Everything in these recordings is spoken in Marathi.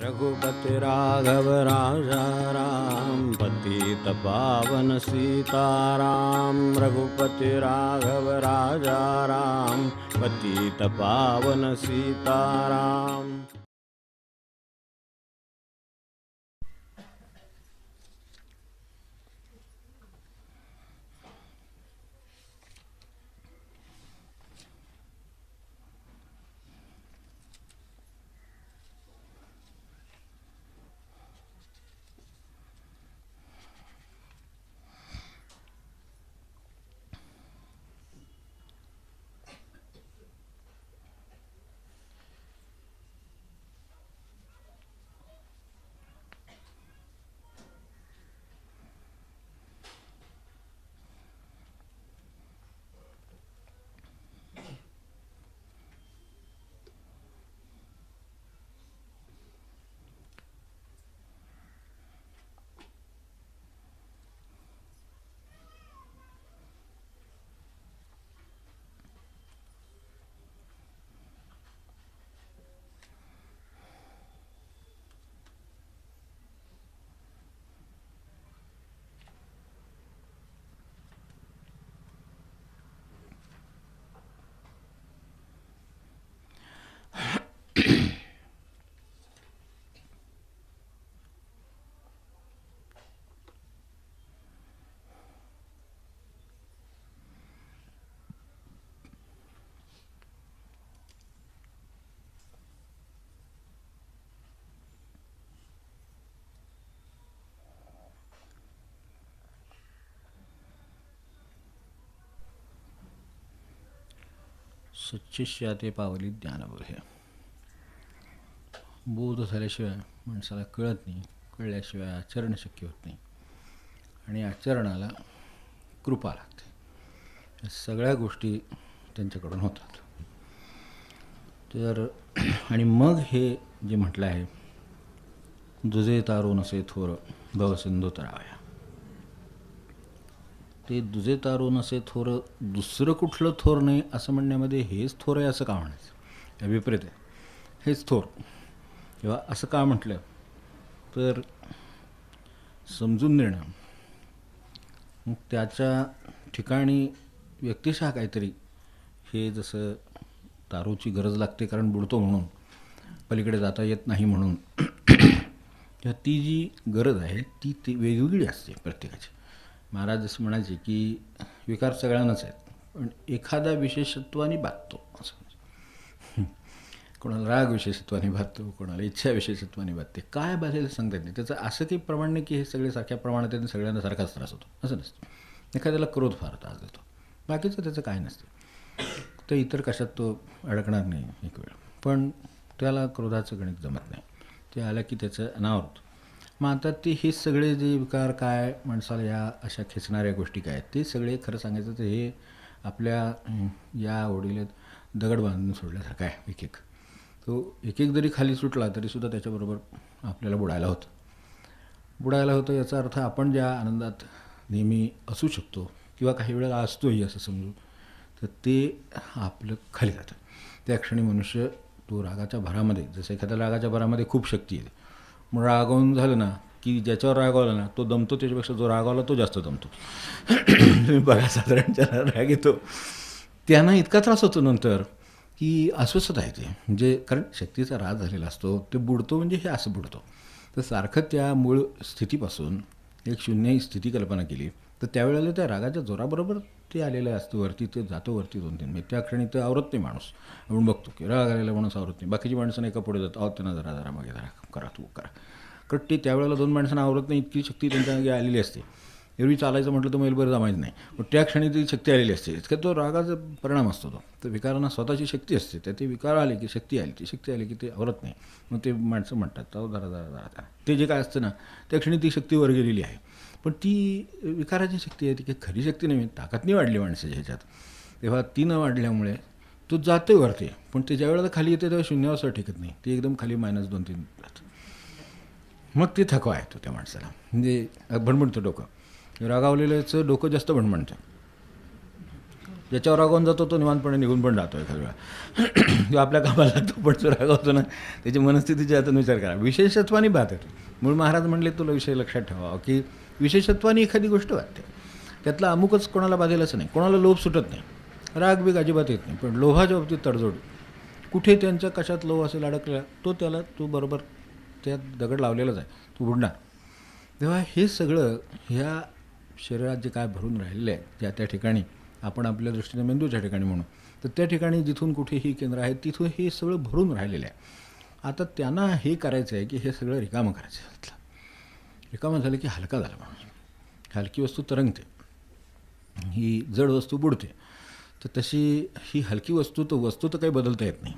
रघुपति राघव राजा राम, पतित पावन सीताराम। रघुपति राघव राजा राम, पतित पावन सीताराम। सच्चिष्याते पावली ज्ञानबोधे. बोध झाल्याशिवाय माणसाला कळत नाही, कळल्याशिवाय आचरण शक्य होत नाही आणि आचरणाला कृपा लागते. या सगळ्या गोष्टी त्यांच्याकडून होतात. तर आणि मग हे जे म्हटलं आहे, दुजे तारो नसे थोर भवसिंधू तरावया, ते दुजे तारो नसे थोर, दुसरं कुठलं थोर नाही असं म्हणण्यामध्ये हेच थोर आहे असं का म्हणायचं? विपरीत आहे. हेच थोर किंवा असं का म्हटलं तर समजून देणं, मग त्याच्या ठिकाणी व्यक्तिशः काहीतरी, हे जसं तारोची गरज लागते कारण बुडतो म्हणून, पलीकडे जाता येत नाही म्हणून, किंवा ती जी गरज आहे ती वेगवेगळी असते प्रत्येकाची. महाराज असं म्हणायचे की विकार सगळ्यांनाच आहेत, पण एखादा विशेषत्वाने बाधतो असं. कोणाला राग विशेषत्वाने बाधतो, कोणाला इच्छा विशेषत्वाने बाधते. काय बाधेल सांगता येत नाही. त्याचं असं काही प्रमाण नाही की हे सगळे सारख्या प्रमाणात आहेत, सगळ्यांना सारखाच त्रास होतो असं नसतं. एखाद्याला क्रोध फार त्रास देतो, बाकीचं त्याचं काय नसतं. तर इतर कशात तो अडकणार नाही एक वेळ, पण त्याला क्रोधाचं गणित जमत नाही. ते आलं की त्याचं अनावृत. मग आता ते हे सगळे जे विकार काय माणसाला या अशा खेचणाऱ्या गोष्टी काय आहेत, ते सगळे खरं सांगायचं तर हे आपल्या या ओढीला दगड बांधून सोडल्यासारखं आहे. एक एक तो एक एक जरी खाली सुटला तरीसुद्धा त्याच्याबरोबर आपल्याला बुडायला होतं. याचा अर्थ आपण ज्या आनंदात नेहमी असू शकतो किंवा काही वेळेला असतोही असं समजू, तर ते आपलं खाली जातं. त्या क्षणी मनुष्य तो रागाच्या भरामध्ये, जसं एखाद्या रागाच्या भरामध्ये खूप शक्ती येते, मग रागवून झालं ना की ज्याच्यावर रागवला ना तो दमतो, त्याच्यापेक्षा जो रागवला तो जास्त दमतो. तुम्ही बघा, साधारण ज्याला राग येतो त्यांना इतका त्रास होतो नंतर की अस्वस्थता येते. म्हणजे कारण शक्तीचा राग झालेला असतो, ते बुडतो म्हणजे हे असं बुडतो. तर सारखं त्या मूळ स्थितीपासून एक शून्य स्थिती कल्पना केली तर त्यावेळेला त्या रागाच्या जोराबरोबर ते आलेलं असतं वरती, ते जातो वरती 2-3 म्हणजे त्या क्षणी ते आवरत नाही माणूस. आपण बघतो की राग आलेला माणूस आवरत नाही. बाकीची माणसं एका पुढे जातात, त्यांना जरा मागे जरा करा, तू करा. कारण ते त्यावेळेला 2 माणसांना आवरत नाही, इतकी शक्ती त्यांच्या मागे आलेली असते. एरवी चालायचं म्हटलं तर मैलभर जमायचं नाही, पण त्या क्षणी ती शक्ती आलेली असते. इतका तो रागाचा परिणाम असतो तो. तर विकारांना स्वतःची शक्ती असते, त्या ते विकार आले की शक्ती आली, ती शक्ती आली की ते आवरत नाही. मग ते माणसं म्हणतात तो जरा ते जे काय असतं ना त्या क्षणी ती शक्ती वर गेलेली आहे. पण ती विकाराची शक्ती आहे, ती काही खरी शक्ती नाही. ताकद नाही वाढली माणसाच्या ह्याच्यात, तेव्हा ती न वाढल्यामुळे तो जाते वरते, पण ते ज्या वेळेला खाली येते तेव्हा शून्यावर टिकत नाही, ते एकदम खाली -2-3 जातं. मग ते थकवा येतो त्या माणसाला. म्हणजे भणभणतं डोकं, रागावलेल्याचं डोकं जास्त भणभणतं. ज्याच्यावर रागावून जातो तो निवांतपणे निघून पण जातो एखाद्या वेळा किंवा आपल्या कामाला लागतो, पण जो रागावतो ना त्याची मनस्थितीच्या हातून विचार करा. विशेषत्वाने बात आहे. मूळ महाराज म्हणले तुला विषय लक्षात ठेवा की विशेषत्वाने एखादी गोष्ट वाटते, त्यातला अमुकच कोणाला बाधेल असं नाही, कोणाला लोभ सुटत नाही, राग बीग अजिबात येत नाही, पण लोभाच्या बाबतीत तडजोड. कुठे त्यांच्या कशात लोभ असेल अडकला तो त्याला तो बरोबर त्यात दगड लावलेलाच आहे, तू बुडणार. तेव्हा हे सगळं ह्या शरीरात जे काय भरून राहिलेलं आहे, ज्या त्या ठिकाणी आपण आपल्या दृष्टीने मेंदूच्या ठिकाणी म्हणू, तर त्या ठिकाणी जिथून कुठेही केंद्र आहे तिथून हे सगळं भरून राहिलेलं आहे. आता त्यांना हे करायचं आहे की हे सगळं रिकामं करायचं आहे. रिकामं झालं की हलका झाला माणूस. हलकी वस्तू तरंगते, ही जड वस्तू बुडते. तर तशी ही हलकी वस्तू तर काही बदलता येत नाही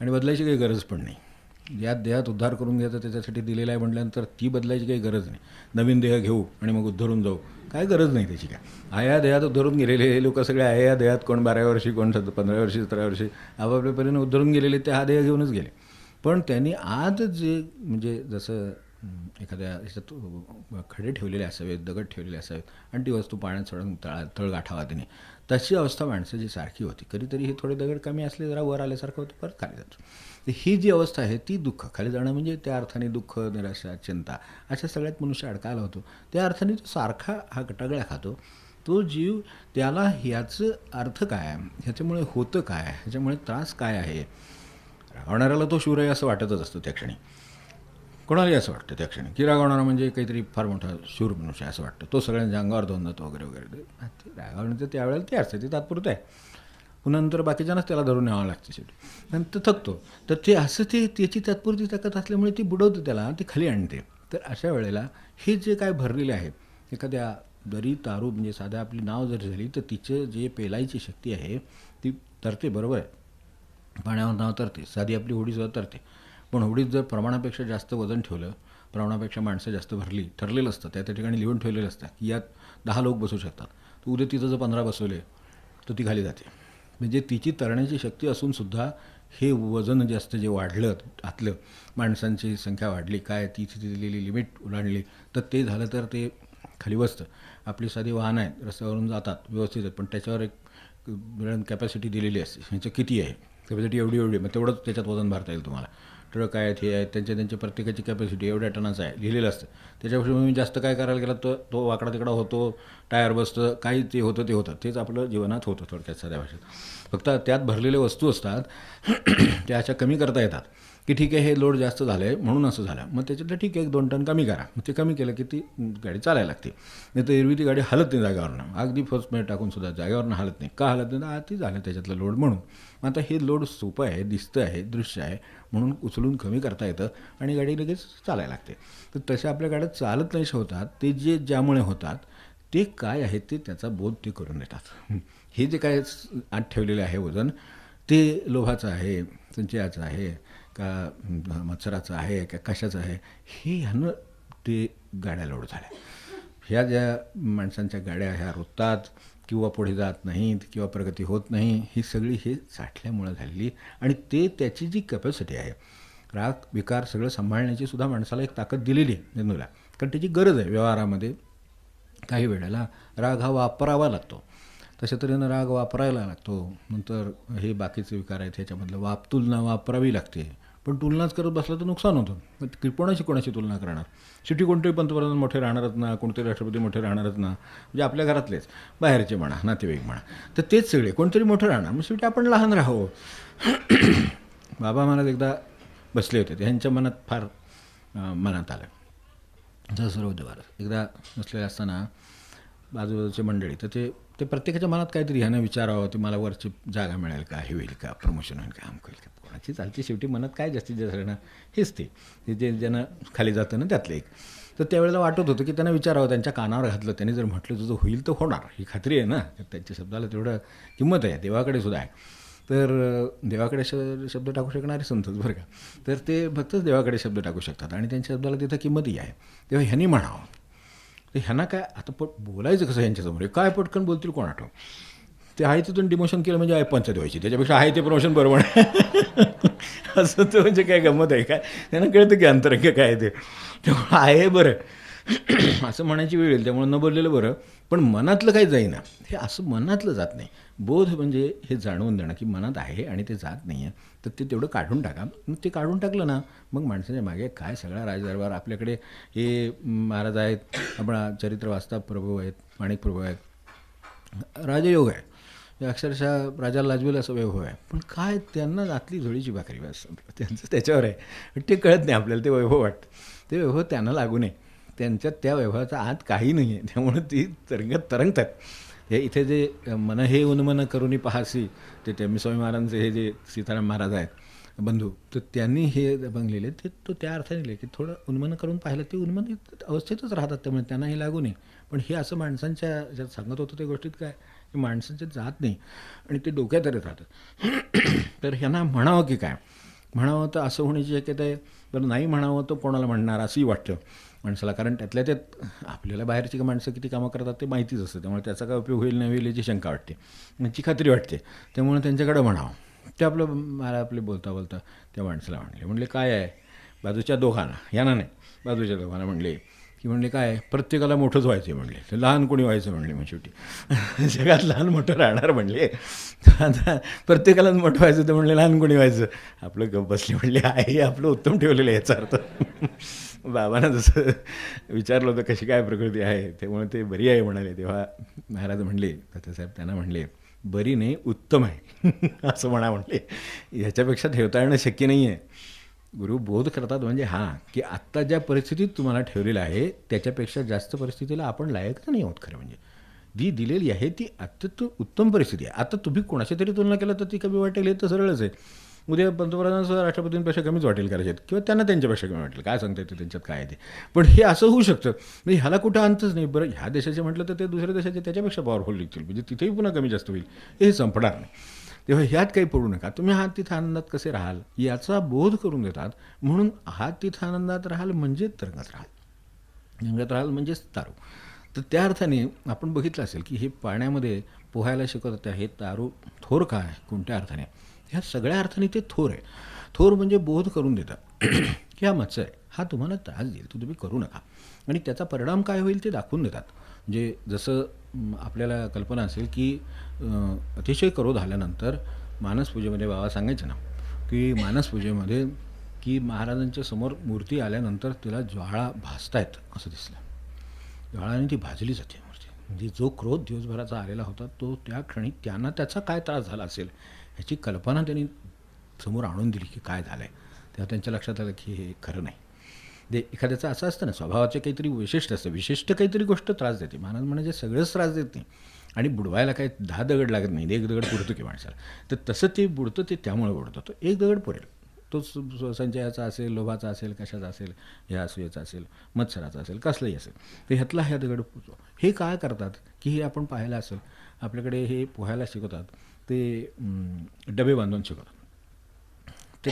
आणि बदलायची काही गरज पण नाही. यात देहात उद्धार करून घ्यायचा त्याच्यासाठी दिलेला आहे म्हटल्यानंतर ती बदलायची काही गरज नाही. नवीन देह घेऊ आणि मग उद्धरून जाऊ, काय गरज नाही त्याची. काय आया देहात उद्धरून गेलेले हे लोक सगळे आया देहात, कोण 12व्या वर्षी, कोण 15व्या वर्षी, 17व्या वर्षी आपापल्यापर्यंत उद्धरून गेलेले ते हा देह घेऊनच गेले. पण त्यांनी आज जे म्हणजे जसं एखाद्या ह्याच्यात खडे ठेवलेले असावेत, दगड ठेवलेले असावेत आणि ती वस्तू पाण्यात चढून तळ गाठावा तिने, तशी अवस्था माणसाची सारखी होती. कधीतरी हे थोडे दगड कमी असले जरा वर आल्यासारखं होतं, परत खाली जातो. ही जी अवस्था आहे ती दुःख, खाली जाणं म्हणजे त्या अर्थाने दुःख, निराशा, चिंता अशा सगळ्यात मनुष्य अडकायला होतो. त्या अर्थाने तो सारखा हा गटागळ्या खातो. तो जीव त्याला ह्याचं अर्थ काय आहे, ह्याच्यामुळे होतं काय, ह्याच्यामुळे त्रास काय आहे. रागवणाऱ्याला तो शूर आहे असं वाटतच असतं त्या क्षणी, कोणालाही असं वाटतं त्या क्षणी की रागवणारा म्हणजे काहीतरी फार मोठा शूर मनुष्य असं वाटतं, तो सगळ्यांच्या अंगावर धुवून जातो वगैरे वगैरे. ते रागवण्याचं त्यावेळेला ते असतं, ते तात्पुरतं आहे. पुन्हा नंतर बाकीच्यांनाच त्याला धरून न्यावं लागतं शेवटी आणि तो थकतो. तर ते असं ते त्याची तात्पुरती ताकद असल्यामुळे ती बुडवते त्याला, ती खाली आणते. तर अशा वेळेला हे जे काय भरलेले आहेत, एखाद्या जरी तारू म्हणजे साध्या आपली नाव जरी झाली तर तिचं जे पेलायची शक्ती आहे ती तरते, बरोबर आहे, पाण्यावर नाव तरते, साधी आपली होडीसुद्धा तरते. पण होडीत जर प्रमाणापेक्षा जास्त वजन ठेवलं, प्रमाणापेक्षा माणसं जास्त भरली, ठरलेलं असतं, त्या ठिकाणी लिहून ठेवलेलं असतं की यात 10 लोक बसू शकतात, तर उद्या तिथं जर 15 बसवले तर ती खाली जाते. म्हणजे तिची तरण्याची शक्ती असूनसुद्धा हे वजन जास्त जे वाढलं आतलं, माणसांची संख्या वाढली, काय तिची दिलेली लिमिट ओलांडली, तर ते झालं तर ते खाली बसतं. आपली साधी वाहनं आहेत, रस्त्यावरून जातात व्यवस्थित आहेत, पण त्याच्यावर एक कॅपॅसिटी दिलेली असते, ह्याचं किती आहे कॅपॅसिटी, एवढी एवढी, मग तेवढंच त्याच्यात वजन भरता येईल तुम्हाला. ट्रक आहेत, हे आहेत, त्यांच्या प्रत्येकाची कॅपॅसिटी एवढ्या टनाचं आहे लिहिलेलं असतं. त्याच्यापेक्षा मी जास्त काय करायला गेला तर तो वाकडा तिकडा होतो, टायर बसतं, काही ते होतं. तेच आपलं जीवनात होतं थोडक्यात साध्या भाषेत. फक्त त्यात भरलेल्या वस्तू असतात त्या अशा कमी करता येतात की ठीक आहे हे लोड जास्त झालं आहे म्हणून असं झालं, मग त्याच्यातलं ठीक आहे 1-2 टन कमी करा. मग ते कमी केलं की ती गाडी चालायला लागते. नाही तर एरवी ती गाडी हलत नाही जागेवरनं, अगदी फर्स्ट मिनिट टाकूनसुद्धा जागेवरनं हलत नाही. का हलत नाही? ती झालं त्याच्यातलं लोड म्हणून. आता हे लोड सोपं आहे, दिसतं आहे, दृश्य आहे म्हणून उचलून कमी करता येतं आणि गाडी लगेच चालायला लागते. तर तशा आपल्या गाड्या चालत नाही होतात, ते जे ज्यामुळे होतात ते काय आहे ते त्याचा बोध ते करून देतात. हे जे काय आत ठेवलेलं आहे वजन, ते लोभाचं आहे, संचयाचं आहे का मत्सराचं आहे का कशाचं आहे, हे ह्यानं ते गाड्या लोड झाल्या. ह्या ज्या माणसांच्या गाड्या ह्या रुततात किंवा पुढे जात नाहीत किंवा प्रगती होत नाही, ही सगळी हे साठल्यामुळं झालेली. आणि ते त्याची जी कॅपॅसिटी आहे, राग विकार सगळं सांभाळण्याची सुद्धा माणसाला एक ताकद दिलेली आहे मेंदूला, कारण त्याची गरज आहे. व्यवहारामध्ये काही वेळेला राग हा वापरावा लागतो, तशा तऱ्हेनं राग वापरायला लागतो. नंतर हे बाकीचे विकार आहेत ह्याच्यामधलं तुलना वापरावी लागते. पण तुलनाच करत बसलं तर नुकसान होतं. कोणाशी तुलना करणार? शेवटी कोणतेही पंतप्रधान मोठे राहणारच ना, कोणतेही राष्ट्रपती मोठे राहणारच ना, म्हणजे आपल्या घरातलेच, बाहेरचे म्हणा, नातेवाईक म्हणा, तर तेच सगळे कोणतरी मोठं राहणार, मग शेवटी आपण लहान राहावं. बाबा महाराज एकदा बसले होते, त्यांच्या मनात फार मनात आलं. सर्व महाराज एकदा बसलेले असताना बाजूचे मंडळी, तर ते प्रत्येकाच्या मनात काहीतरी ह्यानं विचारावं, ते मला वरची जागा मिळेल का, हे होईल का, प्रमोशन होईल का, आमक होईल का, कोणाची चालते. शेवटी मनात काय जास्तीत जास्त राहणार, हेच ते जे ज्यांना खाली जातं ना त्यातलं एक. तर त्यावेळेला वाटत होतं की त्यांना विचारावं, त्यांच्या कानावर घातलं, त्यांनी जर म्हटलं तुझं होईल तर होणार, ही खात्री आहे ना, त्यांच्या शब्दाला तेवढं किंमत आहे, देवाकडे सुद्धा आहे. तर देवाकडे शब्द टाकू शकणारे संतच बरं का, तर ते फक्तच देवाकडे शब्द टाकू शकतात आणि त्यांच्या शब्दाला तिथं किंमतही आहे. तेव्हा ह्यांनी म्हणावं, तर ह्यांना काय आता बोलायचं कसं यांच्यासमोर, काय पटकन बोलतील कोण आठव. ते आहे तिथून डिमोशन केलं म्हणजे पंचायत व्हायची, त्याच्यापेक्षा आहे ते प्रमोशन बरोबर असं तर म्हणजे काय गंमत आहे काय, त्यांना कळतं की अंतरंग काय ते, तेव्हा आहे बरं असं म्हणायची वेळ येईल, त्यामुळे न बोललेलं बरं. पण मनातलं काही जाईना, हे असं मनातलं जात नाही. बोध म्हणजे हे जाणवून देणं की मनात आहे आणि ते जात नाही आहे, तर ते तेवढं काढून टाका. मग ते काढून टाकलं ना, मग माणसाच्या मागे काय सगळा राजदरबार. आपल्याकडे हे महाराज आहेत, आपण चरित्र वाचता, प्रभू आहेत, माणिक प्रभू आहेत, राजयोग आहे, हे अक्षरशः राजाला लाजवेल असं वैभव आहे. पण काय त्यांना आतली झोळीची भाकरी बस, त्यांचं त्याच्यावर आहे. ते कळत नाही आपल्याला, ते वैभव वाटतं. ते वैभव त्यांना लागू नये, त्यांच्यात त्या वैभवाचा आत काही नाही आहे, त्यामुळे ती तरंगतात. हे इथे जे मन हे उन्मन करूनी पाहासी, ते टेंबेस्वामी महाराजांचे हे जे सीताराम महाराज आहेत बंधू, तर त्यांनी हे बनलेले ते तो त्या अर्थाने लिहिले की थोडं उन्मन करून पाहिलं, ते उन्मन अवस्थेतच राहतात, त्यामुळे त्यांना हे लागू नये. पण हे असं माणसांच्या ज्यात सांगत होतं त्या गोष्टीत काय की माणसांच्या जात नाही आणि ते डोक्यात राहतात. तर ह्यांना म्हणावं की काय म्हणावं, तर असं होण्याची शक्यता आहे. बरं नाही म्हणावं तर कोणाला म्हणणार असंही वाटतं माणसाला, कारण त्यातल्या त्यात आपल्याला बाहेरची माणसं किती कामं करतात ते माहितीच असतं, त्यामुळे त्याचा काय उपयोग होईल नाही होईल याची शंका वाटते, याची खात्री वाटते. त्यामुळे त्यांच्याकडं म्हणावं. ते मला आपले बोलता बोलता त्या माणसाला म्हणले काय आहे बाजूच्या दोघांना, यांना नाही बाजूच्या दोघांना म्हणले की म्हणले काय प्रत्येकाला मोठंच व्हायचं आहे म्हणले, ते लहान कोणी व्हायचं म्हणले, मग शेवटी जगात लहान मोठं राहणार म्हणले, आता प्रत्येकालाच मोठं व्हायचं तर म्हणले लहान कोणी व्हायचं. आपलं गप बसले म्हणले आहे आपलं उत्तम ठेवलेलं आहे याचा अर्थ. बाबांना जसं विचारलं होतं कशी काय प्रकृती आहे, त्यामुळे ते बरी आहे म्हणाले. तेव्हा महाराज म्हणले, तात्यासाहेब त्यांना म्हणले बरी नाही उत्तम आहे असं म्हणा म्हणले, ह्याच्यापेक्षा ठेवता येणं शक्य नाही आहे. गुरु बोध करतात म्हणजे हां की आत्ता ज्या परिस्थितीत तुम्हाला ठेवलेलं आहे त्याच्यापेक्षा जास्त परिस्थितीला आपण लायक नाही आहोत. खरं म्हणजे जी दिलेली आहे ती अत्यंत उत्तम परिस्थिती आहे. आता तुम्ही कोणाशी तरी तुलना केलं तर ती कमी वाटेल, हे तर सरळच आहे. उद्या पंतप्रधानांसह राष्ट्रपतींपेक्षा कमीच वाटेल करायचे आहेत, किंवा त्यांना त्यांच्यापेक्षा कमी वाटेल, काय सांगता येतं त्यांच्यात काय आहे ते. पण हे असं होऊ शकतं म्हणजे ह्याला कुठं अंतच नाही. बरं ह्या देशाचे म्हटलं तर ते दुसऱ्या देशाचे त्याच्यापेक्षा पॉवरफुल निघतील, म्हणजे तिथेही पुन्हा कमी जास्त होईल, हे संपणार नाही. तेव्हा ह्यात काही पडू नका. तुम्ही हात तिथं आनंदात कसे राहाल याचा बोध करून देतात. म्हणून हात तिथं आनंदात राहाल म्हणजे तरंगत राहाल म्हणजेच तारू. तर त्या अर्थाने आपण बघितलं असेल की हे पाण्यामध्ये पोहायला शिकवतात, हे तारू थोर काय कोणत्या अर्थाने, ह्या सगळ्या अर्थाने ते थोर आहे. थोर म्हणजे बोध करून देतात की हा मत्स्य आहे, हा तुम्हाला त्रास देईल, तो तुम्ही करू नका, आणि त्याचा परिणाम काय होईल ते दाखवून देतात. म्हणजे जसं आपल्याला कल्पना असेल की अतिशय क्रोध आल्यानंतर मानसपूजेमध्ये बाबा सांगायचं ना की मानसपूजेमध्ये की महाराजांच्या समोर मूर्ती आल्यानंतर तिला ज्वाळा भासतायत असं दिसलं, ज्वाळाने ती भाजली जाते मूर्ती. म्हणजे जो क्रोध दिवसभराचा आलेला होता तो त्या क्षणी त्यांना त्याचा काय त्रास झाला असेल ह्याची कल्पना त्यांनी समोर आणून दिली की काय झालं आहे. तेव्हा त्यांच्या लक्षात आलं की हे खरं नाही. ते एखाद्याचं असं असतं ना, स्वभावाचे काहीतरी विशिष्ट असतं, विशिष्ट काहीतरी गोष्ट त्रास देते. महाराज म्हणजे सगळंच त्रास देत नाही, आणि बुडवायला काही 10 दगड लागत नाही, एक दगड पुरतो की माणसाला. तर तसं ते बुडतं, ते त्यामुळे बुडतं. तो एक दगड पुरेल, तो संचयाचा असेल, लोभाचा असेल, कशाचा असेल, ह्या असूयाचा असेल, मत्सराचा असेल, कसलाही असेल, तर ह्यातला ह्या दगड पुरतो. हे काय करतात की हे आपण पाहायला असेल आपल्याकडे हे पोहायला शिकवतात, ते डबे बांधून शिकवतात. ते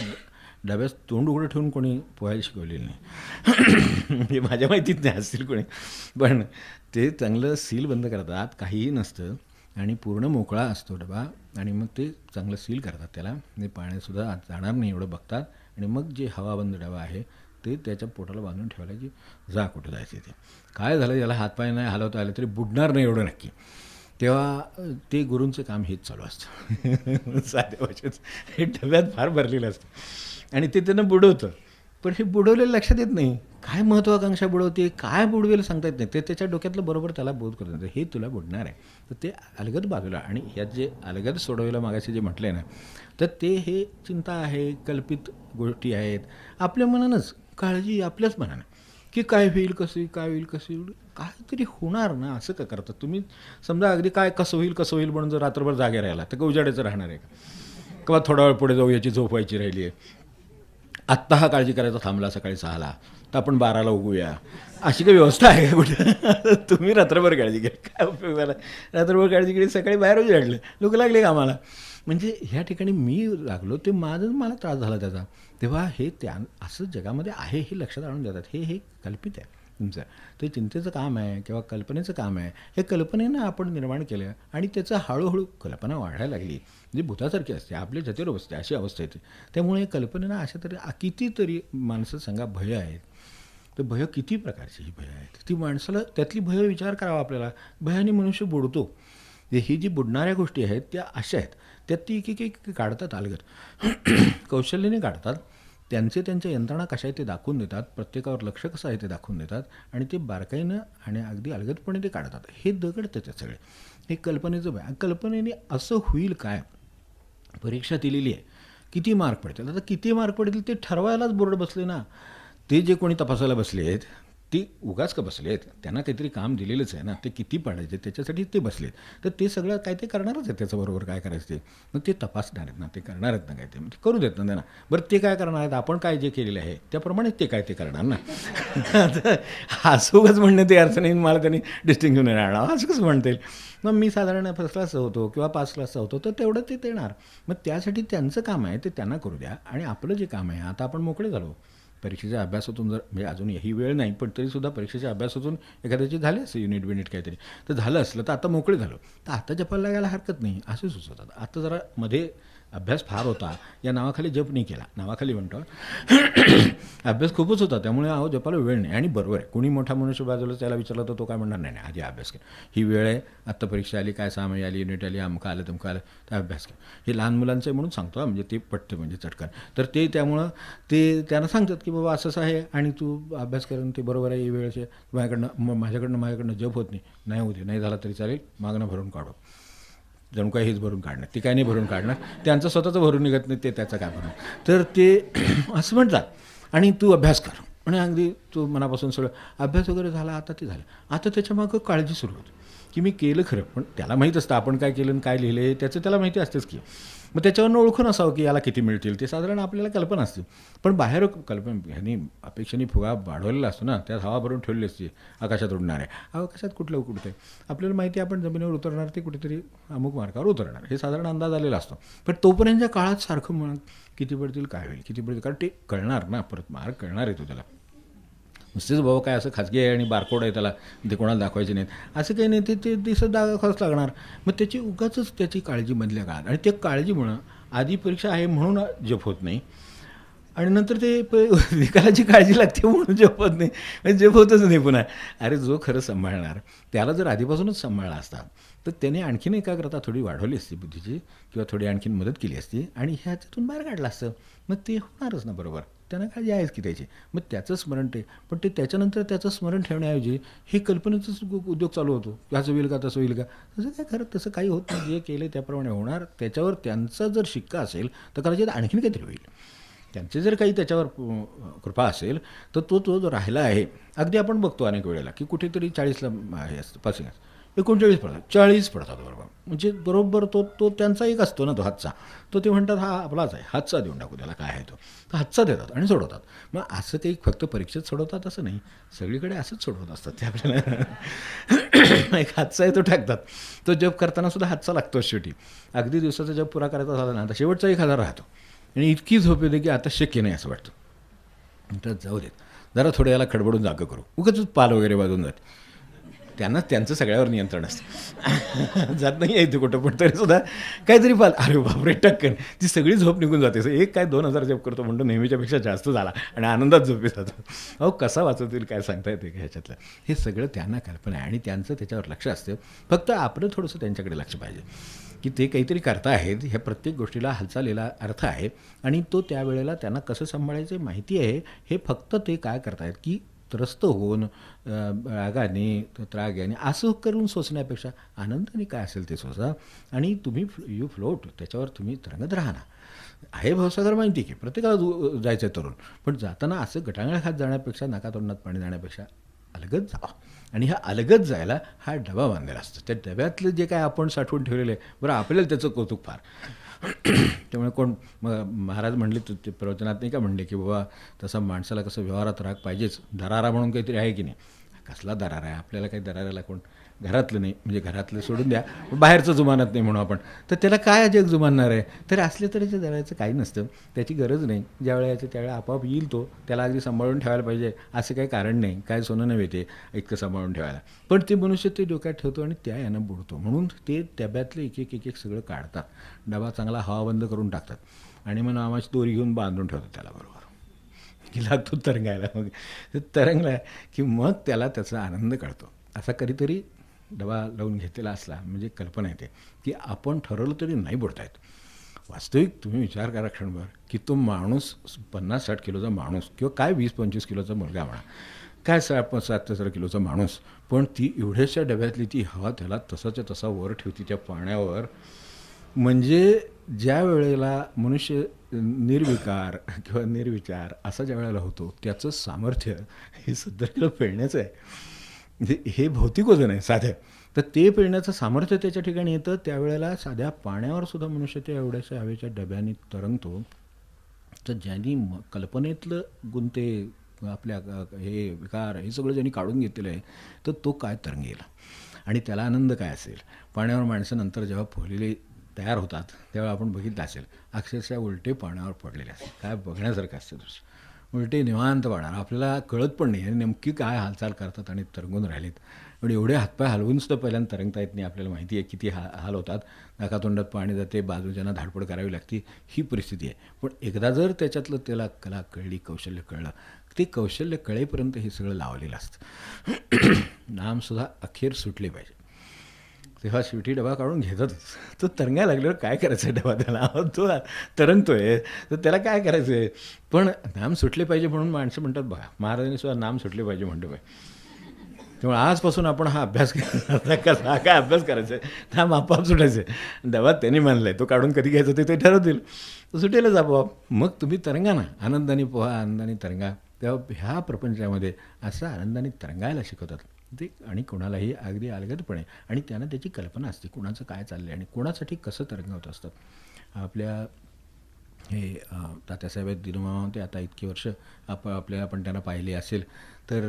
डब्यात तोंड उघडं ठेवून कोणी पोहायला शिकवलेलं नाही, हे माझ्या माहितीत नाही असतील कोणी, पण ते चांगलं सील बंद करतात, काहीही नसतं आणि पूर्ण मोकळा असतो डबा, आणि मग ते चांगलं सील करतात त्याला, म्हणजे पाण्यातसुद्धा आत जाणार नाही एवढं बघतात, आणि मग जे हवाबंद डबा आहे ते त्याच्या पोटाला बांधून ठेवला की जा कुठं जायचं ते, काय झालं याला हातपाय नाही हलवता आले तरी बुडणार नाही एवढं नक्की. तेव्हा ते गुरूंचं काम हेच चालू असतं. साध्या भाषेत हे डब्यात फार भरलेलं असतं आणि ते त्यांना बुडवतं, पण हे बुडवलेलं लक्षात येत नाही. काय महत्त्वाकांक्षा बुडवते, काय बुडवेल सांगता येत नाही. ते त्याच्या डोक्यातलं बरोबर त्याला बोध करत नाही, हे तुला बुडणार आहे. तर ते अलगद बाजूला, आणि ह्यात जे अलगद सोडवायला मागायचे जे म्हटलं आहे ना, तर ते हे चिंता आहे, कल्पित गोष्टी आहेत, आपल्या मनानंच, काळजी आपल्याच मनानं की काय होईल कसं होईल, काय होईल कसं होईल, काहीतरी होणार ना. असं का करतात तुम्ही? समजा अगदी काय कसं होईल म्हणून जर रात्रभर जागे राहिला तर उजाडायचं राहणार आहे का? किंवा थोडा वेळ पुढे जाऊ, याची झोप व्हायची राहिली आहे, आत्ता हा काळजी करायचा थांबला सकाळी 6ला तर आपण 12ला उगूया, अशी काही व्यवस्था आहे का कुठं? तुम्ही रात्रभर काळजी घ्या, काय उपयोग झाला? रात्रभर काळजी केली, सकाळी बाहेर उजाडलं, लोक लागले कामाला. म्हणजे ह्या ठिकाणी मी लागलो ते मला त्रास झाला त्याचा. तेव्हा हे असं जगामध्ये आहे हे लक्षात आणून देतात. हे कल्पित आहे तुमचं, ते चिंतेचं काम आहे किंवा कल्पनेचं काम आहे. हे कल्पनेनं आपण निर्माण केलं आणि त्याचं हळूहळू कल्पना वाढायला लागली, म्हणजे भूतासारखी असते, आपल्या जतेवर बसते, अशी अवस्था येते. त्यामुळे कल्पनेनं अशा तरी कितीतरी माणसं सांगा भय आहेत, तर भय किती प्रकारची ही भय आहेत, ती माणसाला त्यातली भय विचार करावा आपल्याला. भयाने मनुष्य बुडतो. ही जी बुडणाऱ्या गोष्टी आहेत त्या अशा आहेत, त्यात ती एक एक काढतात अलगद कौशल्याने काढतात. त्यांच्या यंत्रणा कशा आहेत ते दाखवून देतात, प्रत्येकावर लक्ष कसं आहे ते दाखवून देतात, आणि ते बारकाईनं आणि अगदी अलगदपणे ते काढतात. हे दगड ते सगळे हे कल्पनेचं भय. कल्पनेने असं होईल काय, परीक्षा दिलेली आहे, किती मार्क पडतील. आता किती मार्क पडतील ते ठरवायलाच बोर्ड बसले ना. ते जे कोणी तपासायला बसले आहेत ते उगाच का बसले आहेत, त्यांना काहीतरी काम दिलेलंच आहे ना, ते किती पाडायचे त्याच्यासाठी ते बसलेत. तर ते सगळं काय ते करणारच आहेत, त्याच्याबरोबर काय करायचं ते मग ते तपासणार आहेत ना, ते करणार आहेत ना, काय ते म्हणजे करू देत ना त्यांना. बरं ते काय करणार आहेत, आपण काय जे केलेलं आहे त्याप्रमाणेच ते काय ते करणार ना. असं उगाच म्हणणं ते अर्थ नाही, मला त्यांनी डिस्टिंक्शन नाही राहणार असं कसं म्हणता येईल. मग मी साधारण फर्स्ट क्लासचा होतो किंवा 5 क्लासचा होतो, तर तेवढं ते देणार. मग त्यासाठी त्यांचं काम आहे ते त्यांना करू द्या, आणि आपलं जे काम आहे आता आपण मोकळे झालो. परीक्षेच्या अभ्यासातून जर म्हणजे अजून ही वेळ नाही, पण तरीसुद्धा परीक्षेच्या अभ्यासातून एखाद्याची झाले असं युनिट काहीतरी तर झालं असलं, तर आता मोकळे झालो, तर आता जपायला लागायला हरकत नाही असे सुचवतात. आता जरा मध्ये अभ्यास फार होता या नावाखाली जप नाही केला, नावाखाली म्हणतो अभ्यास खूपच होता, त्यामुळे जपायला वेळ नाही. आणि बरोबर आहे, कोणी मोठा मनुष्य बाजूला त्याला विचारलं तर तो काय म्हणणार, नाही आधी अभ्यास केला, ही वेळ आहे, आत्ता परीक्षा आली, काय 6 महिने आली, युनिट आली, अमका आलं तमका आलं, तर अभ्यास केला. हे लहान मुलांचं आहे म्हणून सांगतो म्हणजे ते पटतं म्हणजे चटकन. तर ते त्यामुळं ते त्यांना सांगतात की बाबा असं आहे आणि तू अभ्यास करून ते बरोबर आहे, वेळचे माझ्याकडनं जप होत नाही होऊ दे, नाही झाला तरी चालेल, मागणं भरून काढू. जणू काय हेच भरून काढणार, ते काय नाही भरून काढणार, त्यांचं स्वतःचं भरून निघत नाही, ते त्याचं काय भरून. तर ते असं म्हणतात. आणि तू अभ्यास कर, आणि अगदी तू मनापासून सगळं अभ्यास वगैरे झाला, आता ते झालं. आता त्याच्यामागं काळजी सुरू होती की मी केलं खरं, पण त्याला माहीत असतं आपण काय केलं आणि काय लिहिलं आहे त्याचं त्याला माहिती असतेच की. मग त्याच्यावरनं ओळखून असावं की याला किती मिळतील ते साधारण आपल्याला कल्पना असते. पण बाहेर ह्यांनी अपेक्षेने फुगा वाढवलेला असतो ना, त्यात हवा भरून ठेवलेली असते, आकाशात उडणार आहे. आकाशात कुठलं उडतं आहे आपल्याला माहिती आहे, आपण जमिनीवर उतरणार, ते कुठेतरी अमुक मार्गावर उतरणार, हे साधारण अंदाज आलेला असतो. पण तोपर्यंतच्या काळात सारखं म्हणत किती पडतील काय होईल, किती पडतील, कारण ते कळणार ना, परत मार्क कळणार आहे तो त्याला. नुसतेच बाबा काय असं खाजगी आहे आणि बारकोड आहे त्याला ते कोणाला दाखवायचे नाहीत असं काही नाही, ते दिसत दाखवाच लागणार. मग त्याची उगाचच त्याची काळजी मधल्या काळात, आणि त्या काळजीमुळं आधी परीक्षा आहे म्हणून जप होत नाही, आणि नंतर ते निकालाची काळजी लागते म्हणून जप होत नाही, म्हणजे जप होतच नाही पुन्हा. अरे जो खरं सांभाळणार त्याला जर आधीपासूनच सांभाळला असता तर त्याने आणखीन एकाग्रता थोडी वाढवली असती बुद्धीची, किंवा थोडी आणखीन मदत केली असती, आणि ह्याच्यातून बाहेर काढलं असतं, मग ते होणारच ना बरोबर. त्यांना काळजी आहेच की त्याची. मग त्याचं स्मरण ते, पण ते त्याच्यानंतर त्याचं स्मरण ठेवण्याऐवजी हे कल्पनेचाच उद्योग चालू होतो, ह्याचं होईल का तसं होईल का, तसं काय खरं तसं काही होत नाही. जे केले त्याप्रमाणे होणार. त्याच्यावर त्यांचा जर शिक्का असेल तर कदाचित आणखीन काहीतरी होईल. त्यांचे जर काही त्याच्यावर कृपा असेल तर तो जो राहिला आहे. अगदी आपण बघतो अनेक वेळेला की कुठेतरी 40ला हे असतं पासिंग, 39 पडतात, 40 पडतात बरोबर. म्हणजे बरोबर तो त्यांचा एक असतो ना तो हातचा, तो ते म्हणतात हा आपलाच आहे, हातचा देऊन टाकू त्याला, काय आहे तो हातचा देतात आणि सोडवतात. मग असं काही फक्त परीक्षेत सोडवतात असं नाही, सगळीकडे असंच सोडवत असतात ते आपल्याला. एक हातचा आहे तो टाकतात, तो जप करताना सुद्धा हातचा लागतो शेवटी. अगदी दिवसाचा जप पुरा करायचा झाला ना तर शेवटचा 1000 राहतो, आणि इतकी झोप येते की आता शक्य नाही असं वाटतं. तर जाऊ देत, जरा थोडं याला खडबडून जागं करू, उगाच पाल वगैरे वाजून जाते. त्यांचं सगळ्यावर नियंत्रण असतं, जात नाही आहे ते कुठं, पण तरीसुद्धा काहीतरी पाल, अरे बापरे टक्कन ती सगळी झोप निघून जाते. एक काय 2000 जप करतो म्हणतो, नेहमीच्यापेक्षा जास्त झाला आणि आनंदात झोपी जातो. अहो कसा वाचवतील काय सांगता येते का ह्याच्यातलं. हे सगळं त्यांना कल्पना आहे आणि त्यांचं त्याच्यावर लक्ष असतं. फक्त आपलं थोडंसं त्यांच्याकडे लक्ष पाहिजे की ते काहीतरी करता आहेत, ह्या प्रत्येक गोष्टीला हालचालीला अर्थ आहे, आणि तो त्यावेळेला त्यांना कसं सांभाळायचं माहिती आहे. हे फक्त ते काय करतायत की त्रस्त होऊन रागाने त्राग्याने असं करून सोसण्यापेक्षा आनंदाने काय असेल ते सोसा, आणि तुम्ही यू फ्लोट, त्याच्यावर तुम्ही तरंगत राहा ना. आहे भवसागर माहिती की प्रत्येकाला जायचं आहे तरुण, पण जाताना असं गटांगळ्या खात जाण्यापेक्षा, नाकातोंडात पाणी जाण्यापेक्षा अलगद जावा. आणि ह्या अलगद जायला हा डबा बांधलेला असतो. त्या डब्यातलं जे काय आपण साठवून ठेवलेलं आहे बरं, आपल्याला त्याचं कौतुक फार. त्यामुळे कोण महाराज म्हणले ते प्रवचनात नाही का म्हणले की बाबा तसा माणसाला कसं व्यवहारात राग पाहिजेच, दरारा म्हणून काहीतरी आहे की नाही. कसला दरारा आहे, आपल्याला काही दराराला कोण घरातलं नाही, म्हणजे घरातलं सोडून द्या, बाहेरचं जुमानत नाही म्हणू आपण, तर त्याला काय जग जुमानणार आहे. तर असले तऱ्हेच्या दराचं काही नसतं, त्याची गरज नाही. ज्यावेळेला यायचं त्यावेळेला आपोआप येईल तो, त्याला अगदी सांभाळून ठेवायला पाहिजे असं काही कारण नाही, काय सोनं नव्हे ते इतकं सांभाळून ठेवायला. पण ते मनुष्य ते डोक्यात ठेवतो आणि त्या यानं बुडतो, म्हणून ते डब्यातले एक सगळं काढतात, डबा चांगला हवाबंद करून टाकतात, आणि मग नामाची दोरी घेऊन बांधून ठेवतात त्याला बरोबर. की लागतो तरंगायला. मग ते तरंगला की मग त्याला त्याचा आनंद कळतो. असा कधीतरी डबा लावून घेतलेला असला म्हणजे कल्पना येते की आपण ठरवलं तरी नाही बुडता येत. वास्तविक तुम्ही विचार करा क्षणभर की तो माणूस 50-60 किलोचा माणूस किंवा काय 20-25 किलोचा मुलगा म्हणा, काय 60-70 किलोचा माणूस, पण ती एवढ्याशा डब्यातली ती हवा त्याला तसाच्या तसा वर ठेवती त्या पाण्यावर. म्हणजे ज्या वेळेला मनुष्य निर्विकार किंवा निर्विचार असा ज्या वेळेला होतो त्याचं सामर्थ्य हे 70 किलो पेलण्याचं आहे. म्हणजे हे भौतिक वजन आहे साध्या. तर ते पेलण्याचं सामर्थ्य त्याच्या ठिकाणी येतं. त्यावेळेला साध्या पाण्यावर सुद्धा मनुष्य त्या एवढ्याशा हवेच्या डब्याने तरंगतो. तर ज्यांनी कल्पनेतलं गुंते आपल्या हे विकार हे सगळं ज्यांनी काढून घेतलेलं आहे तर तो काय तरंगेल आणि त्याला आनंद काय असेल. पाण्यावर माणसं नंतर जेव्हा पोहलेले तयार होतात त्यावेळेला आपण बघितलं असेल अक्षरशः उलटे पाण्यावर पडलेले असतात. काय बघण्यासारखं असतं दृश्य. उलटे निवांत पाण्यावर आपल्याला कळत पण नाही आणि नेमकी काय हालचाल करतात आणि तरंगून राहिलेत. पण एवढे हातपाय हलवून सुद्धा पहिल्यांदा तरंगता येत नाही. आपल्याला माहिती आहे किती हाल होतात. नाकातोंडात पाणी जाते, बाजूच्यांना धाडपड करावी लागते, ही परिस्थिती आहे. पण एकदा जर त्याच्यातलं त्याला कला कळली, कौशल्य कळलं, ते कौशल्य कळेपर्यंत हे सगळं लावलेलं असतं. नामसुद्धा अखेर सुटले पाहिजे. तेव्हा शेवटी डबा काढून घेतातच. तो तरंगायला लागल्यावर काय करायचं आहे डबा त्याला, तो तरंगतो आहे तर त्याला काय करायचं आहे. पण नाम सुटले पाहिजे म्हणून माणसं म्हणतात बघा, महाराजांनी सुद्धा नाम सुटले पाहिजे म्हणतो पाहिजे. त्यामुळे आजपासून आपण हा अभ्यास कसा काय अभ्यास करायचा आहे, नाम आपोआप सुटायचं आहे. डबा त्यांनी मानलं आहे, तो काढून कधी घ्यायचं ते ठरवतील, तो सुटेलच आपोआप. मग तुम्ही तरंगा ना, आनंदाने पोहा, आनंदाने तरंगा. तेव्हा ह्या प्रपंचामध्ये असं आनंदाने तरंगायला शिकवतात ते. आणि कोणालाही अगदी अलगदपणे आणि त्यांना त्याची कल्पना असते कुणाचं काय चाललं आहे आणि कोणासाठी कसं तरंगवत असतात. आपल्या हे तात्यासाहेब दिनमामा ते आता इतकी वर्ष आपण त्यांना पाहिले असेल तर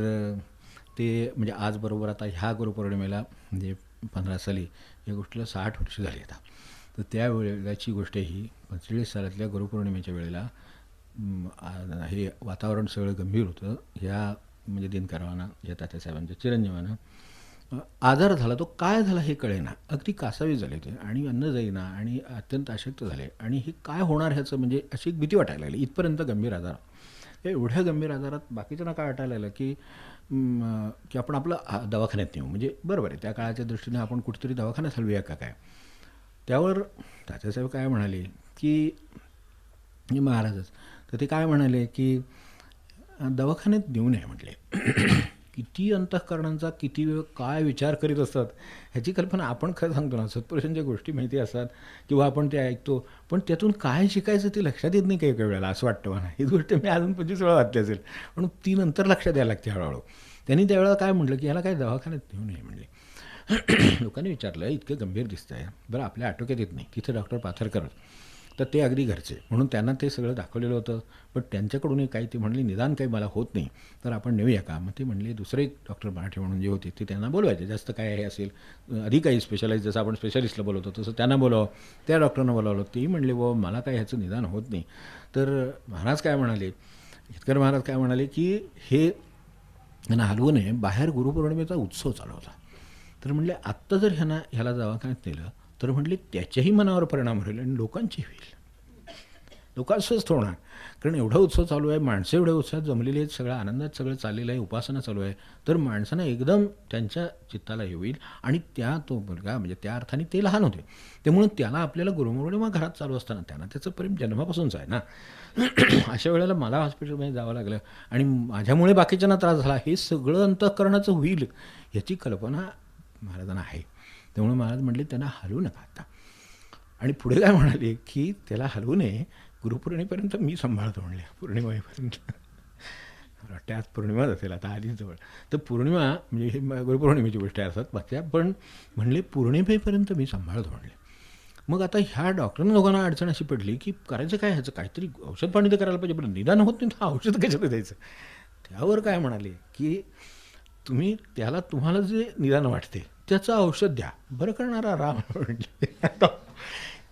ते म्हणजे आजबरोबर आता ह्या गुरुपौर्णिमेला म्हणजे 15 साली या गोष्टीला 60 वर्ष झाली आता. तर त्यावेळेलाची गोष्ट ही 45 सालातल्या गुरुपौर्णिमेच्या वेळेला हे वातावरण सगळं गंभीर होतं. ह्या म्हणजे दिनकरांना या तात्यासाहेबांच्या चिरंजीवांना आजार झाला. तो काय झाला हे कळेना, अगदी कासावीस झाले ते आणि अन्न जाईना आणि अत्यंत अशक्त झाले आणि हे काय होणार ह्याचं म्हणजे अशी एक भीती वाटायला लागली. इथपर्यंत गंभीर आजार. एवढ्या गंभीर आजारात बाकीच्यांना काय वाटायला लागलं की आपण आपलं दवाखान्यात नेऊ. म्हणजे बरोबर आहे, त्या काळाच्या दृष्टीने आपण कुठेतरी दवाखान्यात हलवूया का काय. त्यावर तात्यासाहेब काय म्हणाले की महाराजच तर ते काय म्हणाले की दवाखान्यात देऊ नये म्हटले. किती अंतःकरणांचा किती वेळ काय विचार करीत असतात ह्याची कल्पना आपण खरं सांगतो ना. सत्पुरुषांच्या गोष्टी माहिती असतात किंवा आपण ते ऐकतो, पण त्यातून काय शिकायचं ते लक्षात येत नाही काही काही वेळेला असं वाटतं मला. ही गोष्ट मी अजून 25 वेळा वाचली असेल, पण ती नंतर लक्षात यायला लागते हळूहळू. त्यांनी त्यावेळेला काय म्हटलं की ह्याला काय दवाखान्यात नेऊ नये म्हणले. लोकांनी विचारलं इतकं गंभीर दिसतं आहे, बरं आपल्या आटोक्यात येत नाही. तिथे डॉक्टर पाथरकर तर ते अगदी घरचे म्हणून त्यांना ते सगळं दाखवलेलं होतं. पण त्यांच्याकडूनही काही ते म्हणले निदान काही मला होत नाही तर आपण नेऊया का. मग ते म्हणले दुसरे डॉक्टर मराठी म्हणून जे होते ते त्यांना बोलवायचे. जास्त काय हे असेल अधिक काही स्पेशलाइज जसं आपण स्पेशालिस्टला बोलवतो तसं त्यांना बोलावं. त्या डॉक्टरना बोलावलं. तेही म्हणले मला काय ह्याचं निदान होत नाही. तर महाराज काय म्हणाले, हितकर महाराज काय म्हणाले की हे ह्यांना हलवू नये. बाहेर गुरुपौर्णिमेचा उत्सव चालू होता. तर म्हणले आत्ता जर ह्याला दवाखान्यात नेलं तर म्हटले त्याच्याही मनावर परिणाम होईल आणि लोकांची होईल. लोकांचंच होणार. कारण एवढा उत्सव चालू आहे, माणसं एवढ्या उत्साहात जमलेली आहेत, सगळ्या आनंदात सगळं चाललेलं आहे, उपासना चालू आहे. तर माणसांना एकदम त्यांच्या चित्ताला हे होईल आणि तो मुलगा म्हणजे त्या अर्थाने ते लहान होते. त्यामुळे त्याला आपल्याला गुरुपौर्णिमा घरात चालू असताना त्यांना त्याचं प्रेम जन्मापासूनच आहे ना. अशा वेळेला मला हॉस्पिटलमध्ये जावं लागलं आणि माझ्यामुळे बाकीच्यांना त्रास झाला, हे सगळं अंतःकरणाचं होईल याची कल्पना महाराजांना आहे. त्यामुळे महाराज म्हटले त्यांना हलवू नका आता. आणि पुढे काय म्हणाले की त्याला हलवू नये, गुरुपौर्णिमेपर्यंत मी सांभाळतो म्हणले. पौर्णिमेपर्यंत वाटते आज पौर्णिमाच असेल आता आधीच जवळ. तर पौर्णिमा म्हणजे हे गुरुपौर्णिमेची गोष्टी असतात बाकी, पण म्हणले पौर्णिमेपर्यंत मी सांभाळतो म्हणले. मग आता ह्या डॉक्टरांना दोघांना अडचण अशी पडली की करायचं काय, ह्याचं काहीतरी औषध पाणी तर करायला पाहिजे, पण निदान होत नाही तर औषध कशाला द्यायचं. त्यावर काय म्हणाले की तुम्हाला जे निदान वाटते त्याचं औषध द्या, बरं करणारा राम म्हणजे.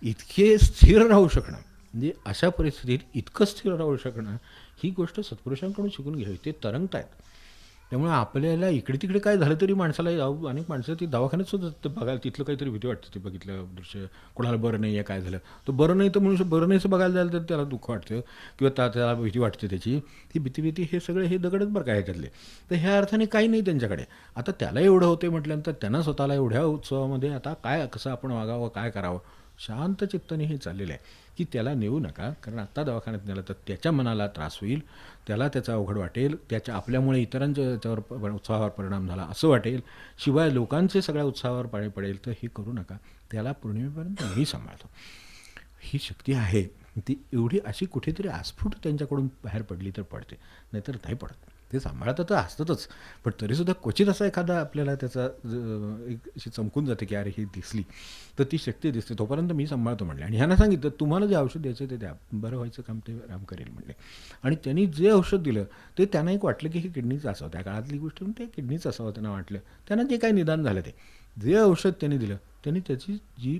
इतके स्थिर राहू शकणं म्हणजे अशा परिस्थितीत इतकं स्थिर राहू शकणं ही गोष्ट सत्पुरुषांकडून शिकून घ्यावी. ते तरंगत आहेत. त्यामुळे आपल्याला इकडे तिकडे काय झालं तरी माणसाला अनेक माणसं ती दवाखान्यात सुद्धा ते बघायला तिथलं काहीतरी भीती वाटते. ते बघितलं दृश्य, कोणाला बरं नाही आहे काय झालं, तो बरं नाही तर मनुष्य बरं नाहीचं बघायला जायला तर त्याला दुःख वाटतं किंवा त्याला भीती वाटते त्याची. ही भीती हे सगळे हे दगडच बरं काय ह्याच्यातले. तर ह्या अर्थाने काही नाही त्यांच्याकडे. आता त्याला एवढं होते म्हटल्यानंतर त्यांना स्वतःला एवढ्या उत्सवामध्ये आता काय कसं आपण वागावं काय करावं, शांत चित्ताने हे चाललेलं आहे की त्याला नेऊ नका, कारण आत्ता दवाखान्यात नेलं तर त्याच्या मनाला त्रास होईल, त्याला त्याचा अवघड वाटेल, त्याच्या आपल्यामुळे इतरांच्या याच्यावर उत्साहावर परिणाम झाला असं वाटेल, शिवाय लोकांचे सगळ्या उत्साहावर पाणी पडेल, तर हे करू नका, त्याला पौर्णिमेपर्यंत मी सांभाळतो. ही शक्ती आहे ती एवढी अशी कुठेतरी आस्फूट त्यांच्याकडून बाहेर पडली तर पडते, नाहीतर नाही पडत. ते सांभाळतं तर असतातच, पण तरीसुद्धा क्वचित असा एखादा आपल्याला त्याचा एक अशी चमकून जाते की अरे ही दिसली तर ती शक्ती दिसते. तोपर्यंत मी सांभाळतो म्हणले. आणि ह्यांना सांगितलं तुम्हाला जे औषध द्यायचं ते द्या, बरं व्हायचं काम ते राम करेल म्हणले. आणि त्यांनी जे औषध दिलं ते त्यांना एक वाटलं की हे किडनीचं असावं, त्या काळातली गोष्ट ते किडनीचं असावं त्यांना वाटलं. त्यांना जे काही निदान झालं ते जे औषध त्यांनी दिलं त्यांनी त्याची जी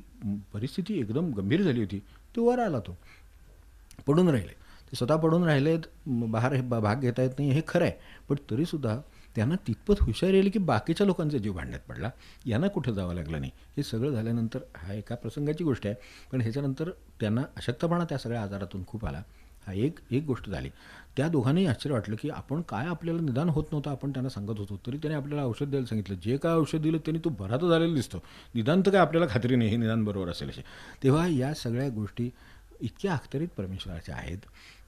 परिस्थिती एकदम गंभीर झाली होती ती वर आला, तो पडून राहिले, ते स्वतः पडून राहिलेत, बाहेर भाग घेता येत नाही हे खरं आहे, पण तरीसुद्धा त्यांना तितपत हुशारी आली की बाकीच्या लोकांचा जीव भांड्यात पडला, यांना कुठं जावं लागलं नाही. हे सगळं झाल्यानंतर हा एका प्रसंगाची गोष्ट आहे, पण ह्याच्यानंतर त्यांना अशक्तपणा त्या सगळ्या आजारातून खूप आला. हा एक गोष्ट झाली. त्या दोघांनाही आश्चर्य वाटलं की आपण काय आपल्याला निदान होत नव्हतं, आपण त्यांना सांगत होतो तरी त्याने आपल्याला औषध द्यायला सांगितलं, जे काय औषध दिलं त्यांनी तो बरा तर झालेला दिसतो, निदान तर काय आपल्याला खात्री नाही हे निदान बरोबर असेल असे. तेव्हा या सगळ्या गोष्टी इतक्या अखत्यारीत परमेश्वराच्या आहेत,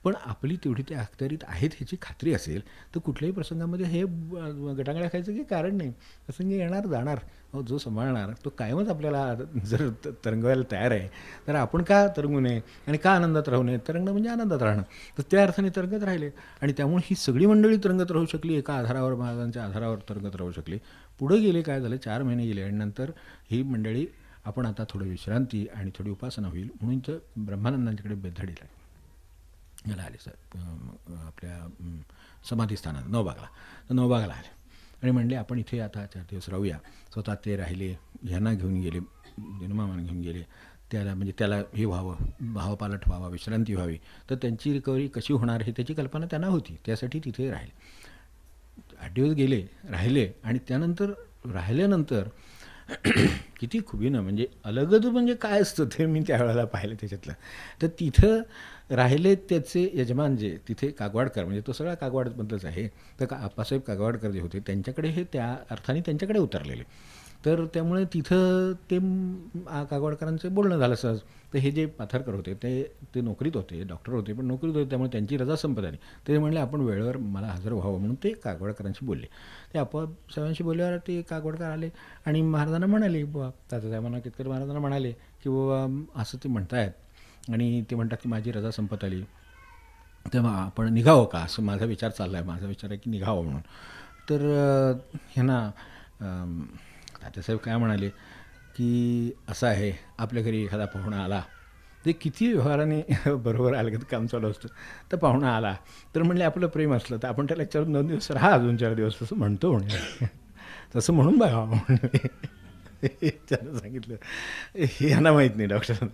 पण आपली तेवढी त्या अखत्यारीत आहेत ह्याची खात्री असेल तर कुठल्याही प्रसंगामध्ये हे गटांगळ्या खायचं काही कारण नाही. प्रसंग येणार जाणार, जो सांभाळणार तो कायमच आपल्याला जर तरंगवायला तयार आहे तर आपण का तरंगू नये आणि का आनंदात राहू नये. तरंगणं म्हणजे आनंदात राहणं, तर त्या अर्थाने तरंगत राहिले. आणि त्यामुळे ही सगळी मंडळी तरंगत राहू शकली, एका आधारावर महाराजांच्या आधारावर तरंगत राहू शकली. पुढं गेले काय झालं, 4 महिने गेले आणि नंतर ही मंडळी आपण आता थोडं विश्रांती आणि थोडी उपासना होईल म्हणून तर ब्रह्मानंदांच्याकडे बेधडीला याला आले सर, आपल्या समाधीस्थानात नवबागाला आले आणि म्हणले आपण इथे आता 4 दिवस राहूया. स्वतः ते राहिले, ह्यांना घेऊन गेले, दिनमामांना घेऊन गेले, त्याला म्हणजे त्याला हे व्हावं, भावपालट व्हावा, विश्रांती व्हावी, तर त्यांची रिकव्हरी कशी होणार हे त्याची कल्पना त्यांना होती, त्यासाठी तिथे राहिले. 8 दिवस गेले, राहिले आणि त्यानंतर राहिल्यानंतर किती खुबीनं म्हणजे अलगद म्हणजे काय असतं ते मी त्यावेळेला पाहिलं त्याच्यातलं. तर तिथं राहिले त्याचे यजमान जे तिथे कागवाडकर, म्हणजे तो सगळा कागवाडमधलंच आहे, तर आप्पासाहेब कागवाडकर जे होते त्यांच्याकडे हे त्या अर्थाने त्यांच्याकडे उतरलेले. तर त्यामुळे तिथं ते कागवाडकरांचं बोलणं झालं सहज. तर हे जे पाथरकर होते ते नोकरीत होते, डॉक्टर होते पण नोकरीत होते, त्यामुळे त्यांची रजा संपत आली. ते म्हणले आपण वेळेवर मला हजर व्हावं म्हणून ते कागवाडकरांशी बोलले. ते आप्पासाहेबांशी बोलल्यावर ते कागवाडकर आले आणि महाराजांना म्हणाले, बुवा तात्यासाहेबांना केतकर महाराजांना म्हणाले की बाबा असं ते म्हणतायत आणि ते म्हणतात की माझी रजा संपत आली, तेव्हा आपण निघावं का, असं माझा विचार चालला आहे, माझा विचार आहे की निघावं म्हणून. तर ह्यांना तात्यासाहेब काय म्हणाले की असं आहे, आपल्या घरी एखादा पाहुणा आला, ते किती व्यवहाराने बरोबर आलं काम चालू असतं, तर पाहुणा आला तर म्हणले आपलं प्रेम असलं तर आपण त्याला 2 दिवस राहा, अजून 4 दिवस तसं म्हणतो म्हणे, तसं म्हणून बघा म्हणून त्यानं सांगितलं. हे यांना माहीत नाही, डॉक्टर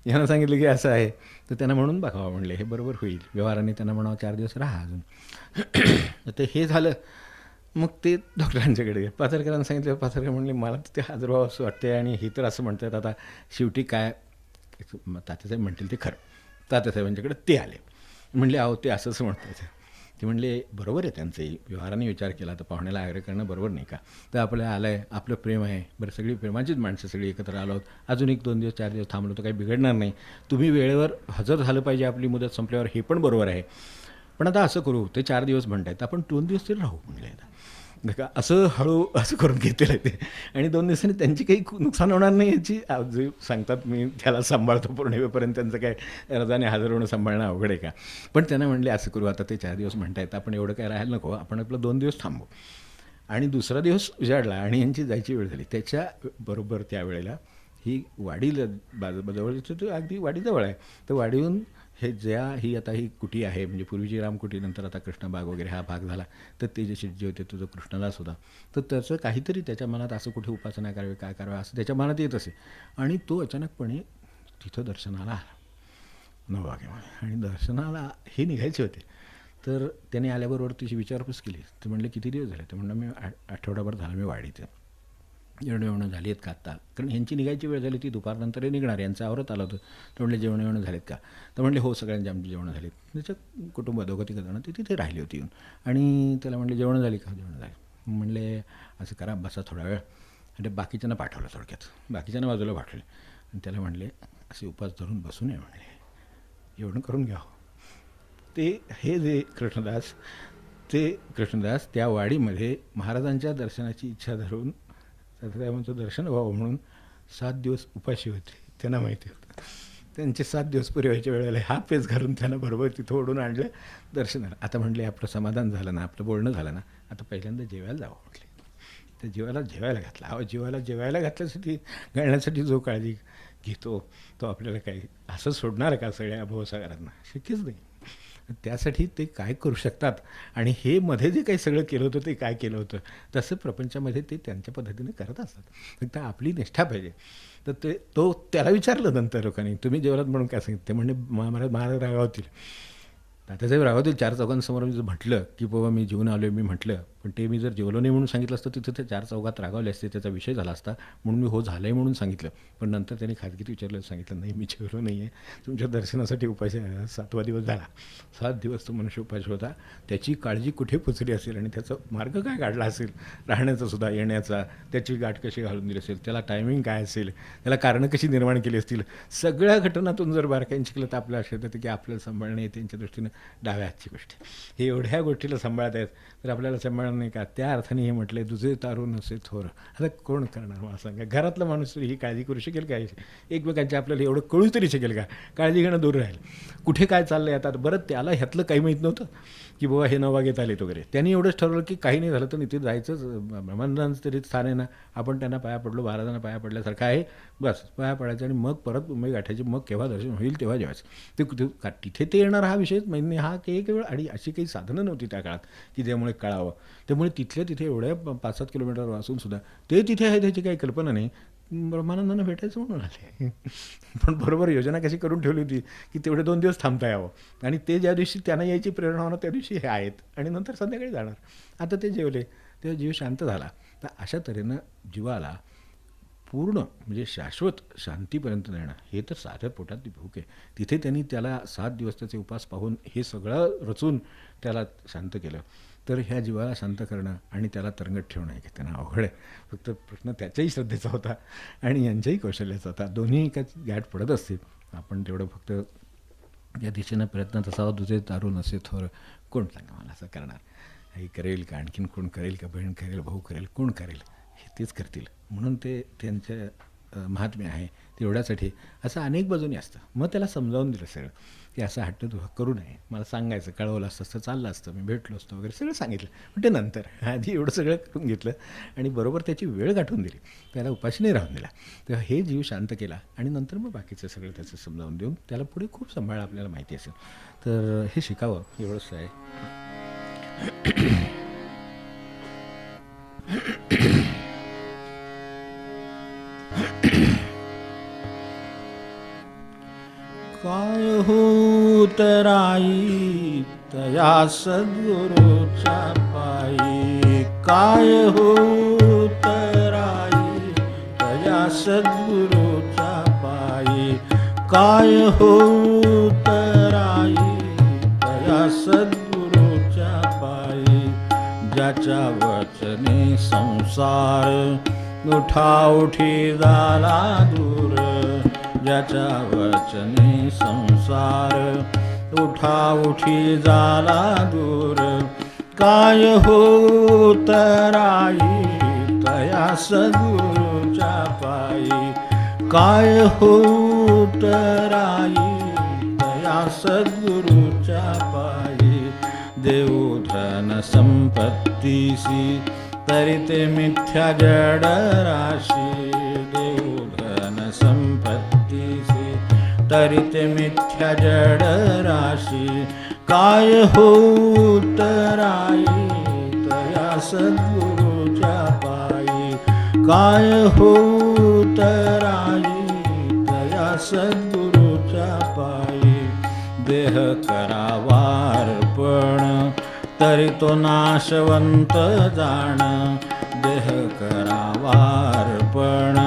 यांना सांगितलं की असं आहे, तर त्यांना म्हणून बघावं म्हणले, हे बरोबर होईल. व्यवहाराने त्यांना म्हणावं 4 दिवस राहा अजून. तर हे झालं. मग ते डॉक्टरांच्याकडे पाथरकरांना सांगितलं. पाथरकर म्हणले मला तर ते हजर व्हावं असं वाटते आणि हे तर असं म्हणतात, आता शेवटी काय तात्यासाहेब म्हणतील ते खरं. तात्यासाहेबांच्याकडे ते आले, म्हणले अहो ते असंच म्हणतात. ते म्हणले बरोबर आहे, त्यांचंही व्यवहाराने विचार केला तर पाहुण्याला आग्रह करणं बरोबर नाही का, तर आपल्याला आलं आहे, आपलं प्रेम आहे, बरं सगळी प्रेमाचीच माणसं सगळी एकत्र आलो आहोत, अजून 1-2 दिवस 4 दिवस थांबलो तर काही बिघडणार नाही, तुम्ही वेळेवर हजर झालं पाहिजे आपली मुदत संपल्यावर, हे पण बरोबर आहे, पण आता असं करू, ते 4 दिवस म्हणतायत, आपण 2 दिवस तरी राहू म्हणले. का असं हळू असं करून घेतलेलं आहे ते. आणि 2 दिवसांनी त्यांची काही नुकसान होणार नाही याची जे सांगतात, मी त्याला सांभाळतो पौर्णिमेपर्यंत, त्यांचं काय रजाने हजर होणं सांभाळणं अवघड आहे का. पण त्यांना म्हणले असं करू, आता ते 4 दिवस म्हणतायत, आपण एवढं काय राहायला नको, आपण आपलं 2 दिवस थांबू. आणि दुसरा दिवस उजाडला आणि यांची जायची वेळ झाली. त्याच्याबरोबर त्यावेळेला ही वाडीला जवळ, अगदी वाडीजवळ आहे, तर वाडीहून हे ही आता ही कुटी आहे, म्हणजे पूर्वीची रामकुटी, नंतर आता कृष्णबाग वगैरे हा भाग झाला, तर ते जे शेटजी होते तो जो कृष्णदास होता, तर त्याचं काहीतरी त्याच्या मनात असं कुठे उपासना करावी, काय करावं असं त्याच्या मनात येत असे. आणि तो अचानकपणे तिथं दर्शनाला आला नवबागेमध्ये, आणि दर्शनाला हे निघायचे होते. तर त्याने आल्याबरोबर तिची विचारपूस केली. ते म्हणले किती दिवस झाले? तर म्हणलं मी आठवडाभर झाला मी वाडीत आहे. जेवणं झाली आहेत का आत्ता? कारण ह्यांची निघायची वेळ झाली, ती दुपारनंतर निघणार, यांचं आवरत आलं होतं. तर म्हणले जेवणं झालेत का? तर म्हणले हो सगळ्यांची आमची जेवणं झालीत. त्याच्या कुटुंब दोघं तिघं जणं ते तिथे राहिली होती येऊन. आणि त्याला म्हणले जेवणं झाली का? जेवणं झाली. म्हणले असं करा बसा थोडा वेळ. आणि बाकीच्यांना पाठवलं, थोडक्यात बाकीच्यांना बाजूला पाठवले आणि त्याला म्हणले असे उपास धरून बसू नये म्हणले, जेवण करून घ्या. ते हे जे कृष्णदास त्या वाडीमध्ये महाराजांच्या दर्शनाची इच्छा धरून सत्यनारायणाचं दर्शन व्हावं म्हणून 7 दिवस उपाशी होते. त्यांना माहिती होतं त्यांचे 7 दिवस पुरे व्हायच्या वेळेला हा पेच घालून त्यांना बरोबर तिथं ओढून आणलं दर्शनाला. आता म्हणले आपलं समाधान झालं ना, आपलं बोलणं झालं ना, आता पहिल्यांदा जेवायला जावं म्हटले. तर जीवाला जेवायला घातला. जीवाला जेवायला घालण्यासाठी जो काळजी घेतो तो आपल्याला काही असं सोडणार का सगळ्या भवसागरांना? शक्यच नाही. त्यासाठी ते काय करू शकतात आणि हे मध्ये जे काही सगळं केलं होतं ते काय केलं होतं तसं प्रपंचामध्ये ते त्यांच्या पद्धतीने करत असतात. फक्त आपली निष्ठा पाहिजे. तर त्याला विचारलं नंतर लोकांनी तुम्ही जेवलात म्हणून काय सांगितलं? ते म्हणजे महाराज रागावतील. तात्यासाहेब रागावतील. 4 चौघांसमोर मी जर म्हटलं की बाबा मी जेवून आलो आहे मी म्हटलं, पण ते मी जर जेवलो नाही म्हणून सांगितलं असतं तिथं ते 4 चौघात रागावले असते, त्याचा विषय झाला असता. म्हणून मी हो झालं आहे म्हणून सांगितलं. पण नंतर त्यांनी खाजगीत विचारलं, सांगितलं नाही मी जेवलो नाही आहे, तुमच्या दर्शनासाठी उपाशी आहे. 7वा दिवस झाला. 7 दिवस तो मनुष्य उपाशी होता. त्याची काळजी कुठे पोचली असेल आणि त्याचा मार्ग काय काढला असेल राहण्याचा सुद्धा, येण्याचा, त्याची गाठ कशी घालून दिली असेल, त्याला टायमिंग काय असेल, त्याला कारणं कशी निर्माण केली असतील, सगळ्या घटनातून जर बारकाईने शिकलं तर आपल्या लक्षात येतं की आपल्याला सांभाळणे त्यांच्या दृष्टीनं डाव्या हातची गोष्ट. हे एवढ्या गोष्टीला सांभाळत आहेत तर आपल्याला सांभाळणं नाही का? त्या अर्थाने हे म्हटले तुझे तारून असे थोर. आता कोण करणार मला सांगा? घरातला माणूस ही काळजी करू शकेल का? एकमेकांच्या आपल्याला एवढं कळू तरी शकेल का? काळजी घेणं दूर राहील. कुठे काय चाललं आहे आता? बरं त्याला ह्यातलं काही माहीत नव्हतं की बाबा हे नवागेत आलेत वगैरे. त्यांनी एवढंच ठरवलं की काही नाही झालं तर इथे जायचंच, ब्रह्मानंदांचं तरी स्थान आहे ना, आपण त्यांना पाया पडलो, महाराजांना पाया पडल्यासारखं आहे, बस पाया पडायचं आणि मग परत मुंबई गाठायची. मग केव्हा दर्शन होईल तेव्हा जेवायचं. तिथे ते येणार हा विषयच माहीत नाही. हा एक वेळ आणि अशी काही साधनं नव्हती त्या काळात की त्यामुळे कळावं. त्यामुळे तिथल्या तिथे एवढ्या 5-7 किलोमीटर वाचून सुद्धा ते तिथे आहे त्याची काही कल्पना नाही. ब्रह्मानंदांना भेटायचं म्हणून आले. पण बरोबर योजना कशी करून ठेवली होती की तेवढे 2 दिवस थांबता यावं आणि ते ज्या दिवशी त्यांना यायची प्रेरणा होणार त्या दिवशी हे आहेत आणि नंतर संध्याकाळी जाणार. आता ते जेवले तेव्हा जीव शांत झाला. तर अशा तऱ्हेनं जीवाला पूर्ण म्हणजे शाश्वत शांतीपर्यंत नेणं हे तर साध्या पोटातली भूक आहे. तिथे त्यांनी त्याला 7 दिवस त्याचे उपास पाहून हे सगळं रचून त्याला शांत केलं. तर ह्या जीवाला शांत करणं आणि त्याला तरंगत ठेवणं हे त्यांना अवघड आहे. फक्त प्रश्न त्याच्याही श्रद्धेचा होता आणि यांच्याही कौशल्याचा होता. दोन्ही एकाच गाठ पडत असतील. आपण तेवढं फक्त या दिशेनं प्रयत्नात असावा. तुझे तारून असे थोर कोण सांगा मला असं करणार? आई करेल का? आणखीन कोण करेल का? बहीण करेल, भाऊ करेल, कोण करेल? हे तेच करतील. म्हणून ते त्यांचं महात्म्य आहे तेवढ्यासाठी असं अनेक बाजूनी असतं. मग त्याला समजावून दिलं सगळं की असं हट्ट तू करू नये, मला सांगायचं, कळवलं असतं चाललं असतं, मी भेटलो असतो वगैरे सगळं सांगितलं. पण ते नंतर आधी एवढं सगळं करून घेतलं आणि बरोबर त्याची वेळ गाठून दिली, त्याला उपाशी नाही राहून दिला. तेव्हा हे जीव शांत केला आणि नंतर मग बाकीचं सगळं त्याचं समजावून देऊन त्याला पुढे खूप सांभाळलं आपल्याला माहिती असेल तर हे शिकावं एवढंच आहे. काय होतराई तया सद्गुरूच्या पायी, काय होतराई तया सद्गुरूच्या पायी, काय होतराई तया सद्गुरूच्या पायी. ज्याच्या वचने संसार उठाउठी झाला दूर, ज्याच्या वचने संसार उठाउठी झाला दूर. काय होतराई तया सद्गुरूच्या पायी, काय होतराई तया सद्गुरूच्या पायी. देवधन संपत्तीसी तरी ते मिथ्या जड राशी, देवधन संपत्तीसी तरी ते मिथ्या जड राशी. काय होतराई तया सद्गुरूच्या पायी, काय होतराई तया सद्गुरूच्या पायी. देह करावा अर्पण तरी तो नाशवंत जाण देह करावार्पण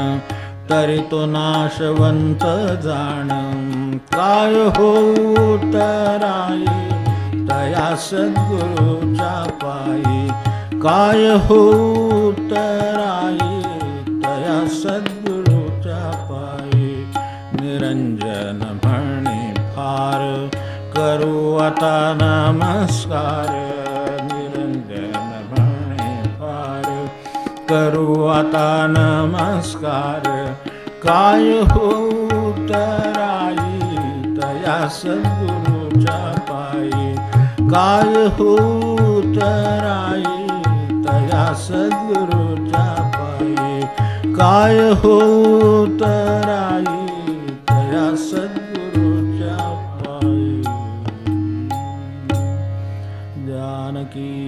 तरी तो नाशवंत जाण काय होऊ तराई तया सद्गुरूच्या पायी काय होऊ तराई तया सद्गुरूच्या पायी निरंजन म्हणे फार करू आता नमस्कार निरंजन म्हणे फार करू आता नमस्कार काय होऊ तराई तया सद्गुरूच्या पायी काय होऊ तराई तया सद्गुरूच्या पायी काय होऊ तराई तया सद्गुरूच्या पायी जानकी